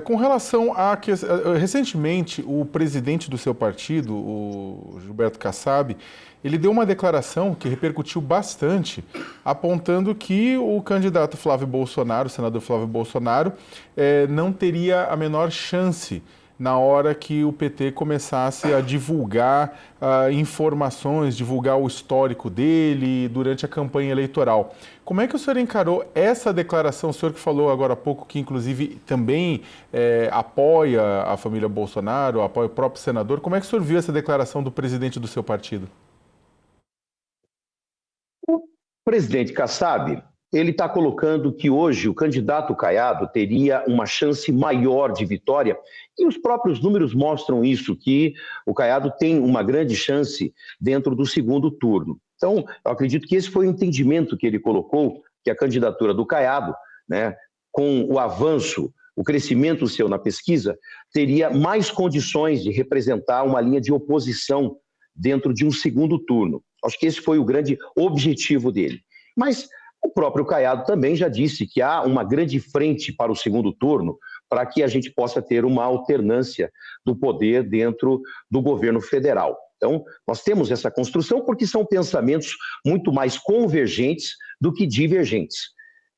Com relação a que recentemente o presidente do seu partido, o Gilberto Kassab, ele deu uma declaração que repercutiu bastante, apontando que o candidato Flávio Bolsonaro, o senador Flávio Bolsonaro, não teria a menor chance na hora que o PT começasse a divulgar informações, divulgar o histórico dele durante a campanha eleitoral. Como é que o senhor encarou essa declaração? O senhor que falou agora há pouco que, inclusive, também apoia a família Bolsonaro, apoia o próprio senador. Como é que o senhor viu essa declaração do presidente do seu partido? O presidente Kassab, ele está colocando que hoje o candidato Caiado teria uma chance maior de vitória, e os próprios números mostram isso, que o Caiado tem uma grande chance dentro do segundo turno. Então, eu acredito que esse foi o entendimento que ele colocou, que a candidatura do Caiado, né, com o avanço, o crescimento seu na pesquisa, teria mais condições de representar uma linha de oposição dentro de um segundo turno. Acho que esse foi o grande objetivo dele. Mas o próprio Caiado também já disse que há uma grande frente para o segundo turno para que a gente possa ter uma alternância do poder dentro do governo federal. Então, nós temos essa construção porque são pensamentos muito mais convergentes do que divergentes.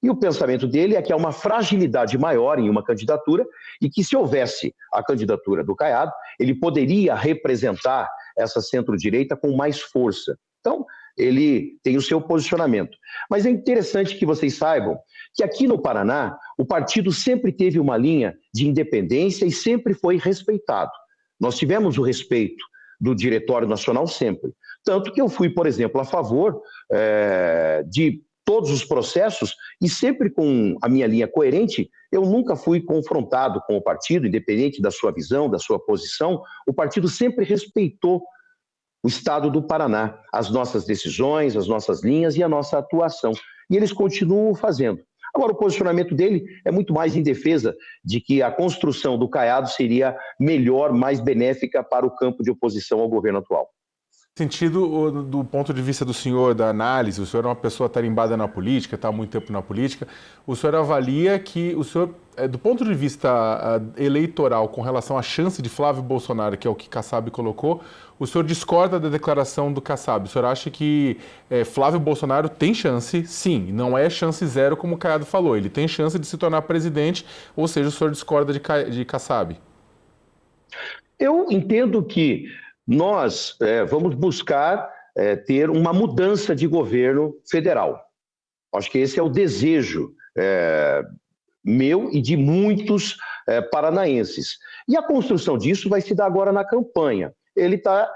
E o pensamento dele é que há uma fragilidade maior em uma candidatura e que, se houvesse a candidatura do Caiado, ele poderia representar essa centro-direita com mais força. Então, ele tem o seu posicionamento. Mas é interessante que vocês saibam que aqui no Paraná, o partido sempre teve uma linha de independência e sempre foi respeitado. Nós tivemos o respeito do Diretório Nacional sempre. Tanto que eu fui, por exemplo, a favor de todos os processos e sempre com a minha linha coerente, eu nunca fui confrontado com o partido, independente da sua visão, da sua posição. O partido sempre respeitou o Estado do Paraná, as nossas decisões, as nossas linhas e a nossa atuação. E eles continuam fazendo. Agora, o posicionamento dele é muito mais em defesa de que a construção do Caiado seria melhor, mais benéfica para o campo de oposição ao governo atual. Sentido, do ponto de vista do senhor, da análise, o senhor é uma pessoa tarimbada na política, está há muito tempo na política, o senhor avalia que o senhor, do ponto de vista eleitoral, com relação à chance de Flávio Bolsonaro, que é o que Kassab colocou, o senhor discorda da declaração do Kassab? O senhor acha que Flávio Bolsonaro tem chance, sim, não é chance zero como o Caiado falou, ele tem chance de se tornar presidente, ou seja, o senhor discorda de Kassab? Eu entendo que nós vamos buscar ter uma mudança de governo federal. Acho que esse é o desejo meu e de muitos paranaenses. E a construção disso vai se dar agora na campanha. Ele está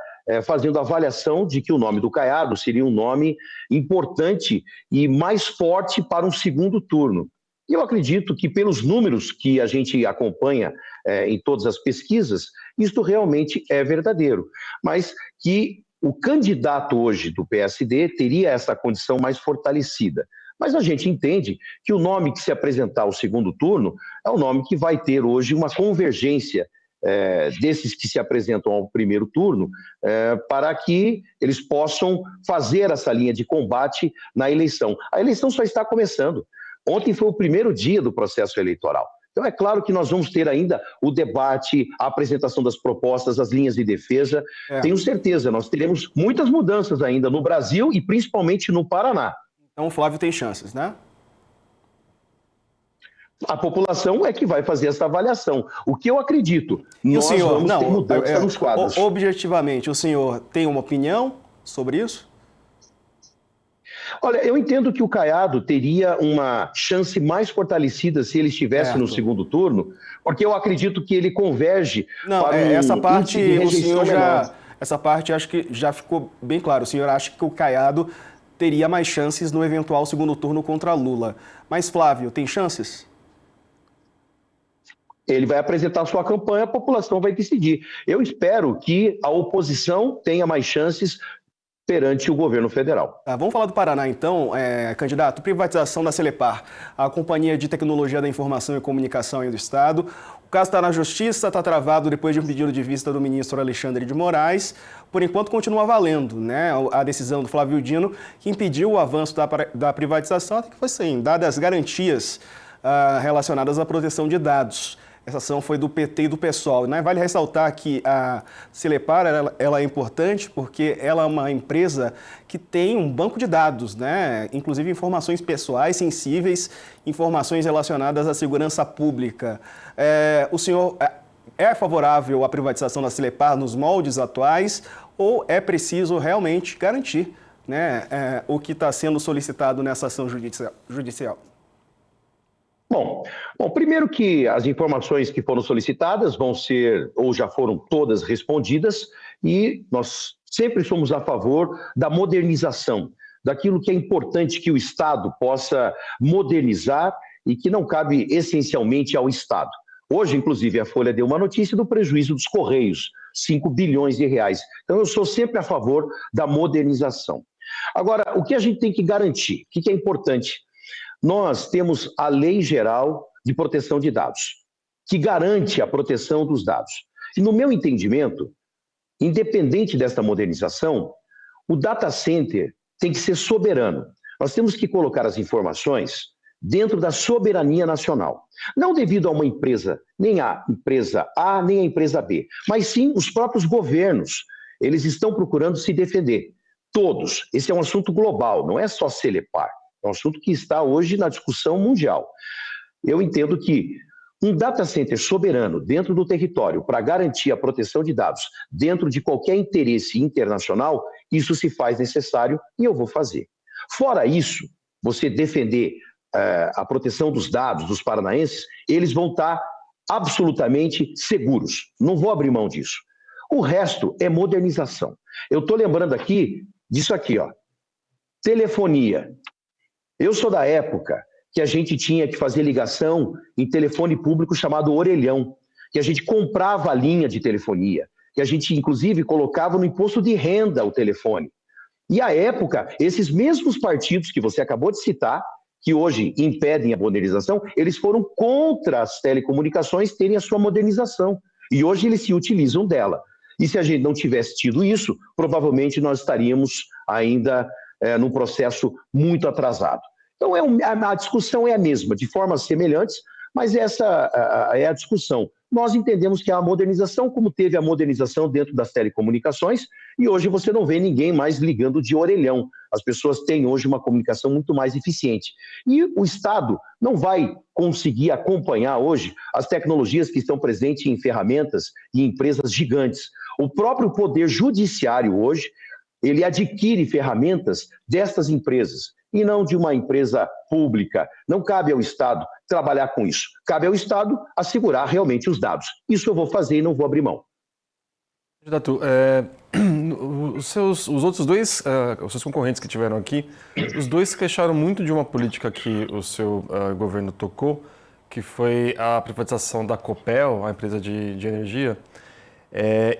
fazendo a avaliação de que o nome do Caiado seria um nome importante e mais forte para um segundo turno. E eu acredito que, pelos números que a gente acompanha em todas as pesquisas, isto realmente é verdadeiro. Mas que o candidato hoje do PSD teria essa condição mais fortalecida. Mas a gente entende que o nome que se apresentar ao segundo turno é o nome que vai ter hoje uma convergência desses que se apresentam ao primeiro turno, para que eles possam fazer essa linha de combate na eleição. A eleição só está começando. Ontem foi o primeiro dia do processo eleitoral. Então é claro que nós vamos ter ainda o debate, a apresentação das propostas, as linhas de defesa. Tenho certeza, nós teremos muitas mudanças ainda no Brasil e principalmente no Paraná. Então o Flávio tem chances, né? A população é que vai fazer essa avaliação. O que eu acredito, nós vamos ter mudança nos quadros. Objetivamente, o senhor tem uma opinião sobre isso? Olha, eu entendo que o Caiado teria uma chance mais fortalecida se ele estivesse no segundo turno, porque eu acredito que ele converge para essa parte índice de rejeição menor. Essa parte acho que já ficou bem claro. O senhor acha que o Caiado teria mais chances no eventual segundo turno contra Lula. Mas Flávio, tem chances? Ele vai apresentar sua campanha, a população vai decidir. Eu espero que a oposição tenha mais chances perante o governo federal. Vamos falar do Paraná, então. Candidato, privatização da Celepar, a Companhia de Tecnologia da Informação e Comunicação do Estado. O caso está na Justiça, está travado depois de um pedido de vista do ministro Alexandre de Moraes. Por enquanto, continua valendo, né, a decisão do Flávio Dino, que impediu o avanço da privatização, até que fossem dadas garantias relacionadas à proteção de dados. Essa ação foi do PT e do PSOL, né? Vale ressaltar que a Celepar ela é importante porque ela é uma empresa que tem um banco de dados, né? Inclusive informações pessoais sensíveis, informações relacionadas à segurança pública. O senhor é favorável à privatização da Celepar nos moldes atuais ou é preciso realmente garantir, né, o que está sendo solicitado nessa ação judicial? Bom, primeiro que as informações que foram solicitadas vão ser, ou já foram todas respondidas, e nós sempre somos a favor da modernização, daquilo que é importante que o Estado possa modernizar e que não cabe essencialmente ao Estado. Hoje, inclusive, a Folha deu uma notícia do prejuízo dos Correios, 5 bilhões de reais. Então, eu sou sempre a favor da modernização. Agora, o que a gente tem que garantir? O que é importante? Nós temos a Lei Geral de Proteção de Dados, que garante a proteção dos dados. E no meu entendimento, independente desta modernização, o data center tem que ser soberano. Nós temos que colocar as informações dentro da soberania nacional. Não devido a uma empresa, nem a empresa A, nem a empresa B, mas sim os próprios governos. Eles estão procurando se defender. Todos. Esse é um assunto global, não é só Celepar. É um assunto que está hoje na discussão mundial. Eu entendo que um data center soberano dentro do território para garantir a proteção de dados dentro de qualquer interesse internacional, isso se faz necessário e eu vou fazer. Fora isso, você defender a proteção dos dados dos paranaenses, eles vão estar absolutamente seguros. Não vou abrir mão disso. O resto é modernização. Eu estou lembrando aqui disso aqui, ó. Telefonia. Eu sou da época que a gente tinha que fazer ligação em telefone público chamado orelhão, que a gente comprava a linha de telefonia, que a gente, inclusive, colocava no imposto de renda o telefone. E, à época, esses mesmos partidos que você acabou de citar, que hoje impedem a modernização, eles foram contra as telecomunicações terem a sua modernização. E hoje eles se utilizam dela. E se a gente não tivesse tido isso, provavelmente nós estaríamos ainda num processo muito atrasado. Então, a discussão é a mesma, de formas semelhantes, mas essa é a discussão. Nós entendemos que há a modernização, como teve a modernização dentro das telecomunicações, e hoje você não vê ninguém mais ligando de orelhão. As pessoas têm hoje uma comunicação muito mais eficiente. E o Estado não vai conseguir acompanhar hoje as tecnologias que estão presentes em ferramentas e empresas gigantes. O próprio Poder Judiciário hoje, ele adquire ferramentas destas empresas e não de uma empresa pública. Não cabe ao Estado trabalhar com isso. Cabe ao Estado assegurar realmente os dados. Isso eu vou fazer e não vou abrir mão. Candidato, os outros dois, os seus concorrentes que tiveram aqui, os dois se queixaram muito de uma política que o seu governo tocou, que foi a privatização da Copel, a empresa de energia.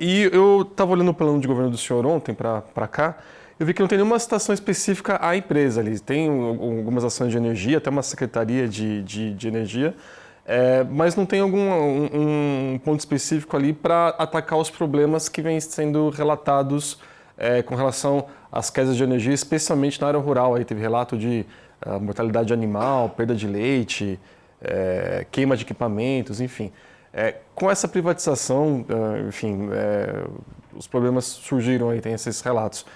E eu estava olhando o plano de governo do senhor ontem para cá, eu vi que não tem nenhuma citação específica à empresa ali. Tem algumas ações de energia, até uma secretaria de energia, mas não tem um ponto específico ali para atacar os problemas que vêm sendo relatados com relação às quedas de energia, especialmente na área rural. Aí teve relato de mortalidade animal, perda de leite, queima de equipamentos, enfim. Com essa privatização, os problemas surgiram aí, tem esses relatos.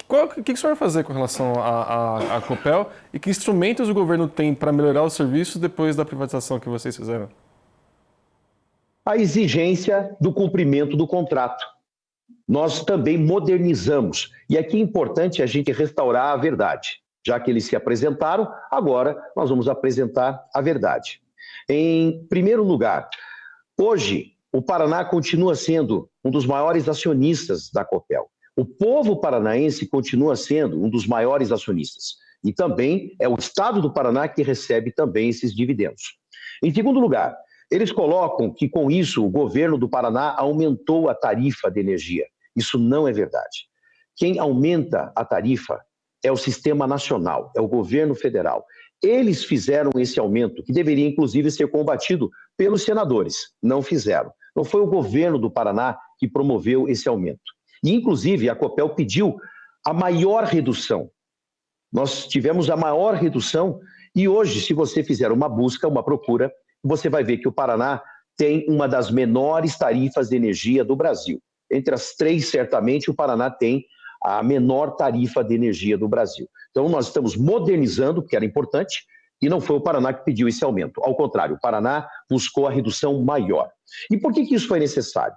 O que o senhor vai fazer com relação à Copel e que instrumentos o governo tem para melhorar o serviço depois da privatização que vocês fizeram? A exigência do cumprimento do contrato. Nós também modernizamos. E aqui é importante a gente restaurar a verdade. Já que eles se apresentaram, agora nós vamos apresentar a verdade. Em primeiro lugar, hoje o Paraná continua sendo um dos maiores acionistas da Copel. O povo paranaense continua sendo um dos maiores acionistas. E também é o Estado do Paraná que recebe também esses dividendos. Em segundo lugar, eles colocam que com isso o governo do Paraná aumentou a tarifa de energia. Isso não é verdade. Quem aumenta a tarifa é o Sistema Nacional, é o governo federal. Eles fizeram esse aumento, que deveria inclusive ser combatido pelos senadores. Não fizeram. Não foi o governo do Paraná que promoveu esse aumento. E, inclusive, a Copel pediu a maior redução. Nós tivemos a maior redução E hoje, se você fizer uma busca, uma procura, você vai ver que o Paraná tem uma das menores tarifas de energia do Brasil. Entre as três, certamente, o Paraná tem a menor tarifa de energia do Brasil. Então, nós estamos modernizando, porque era importante, e não foi o Paraná que pediu esse aumento. Ao contrário, o Paraná buscou a redução maior. E por que isso foi necessário?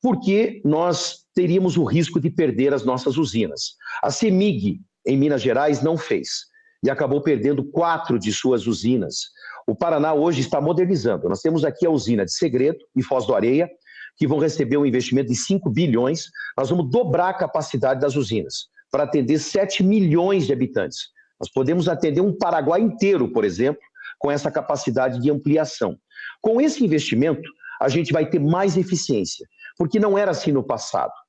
Porque nós teríamos o risco de perder as nossas usinas. A CEMIG, em Minas Gerais, não fez, e acabou perdendo 4 de suas usinas. O Paraná hoje está modernizando. Nós temos aqui a usina de Segredo e Foz do Areia, que vão receber um investimento de 5 bilhões. Nós vamos dobrar a capacidade das usinas para atender 7 milhões de habitantes. Nós podemos atender um Paraguai inteiro, por exemplo, com essa capacidade de ampliação. Com esse investimento, a gente vai ter mais eficiência, porque não era assim no passado.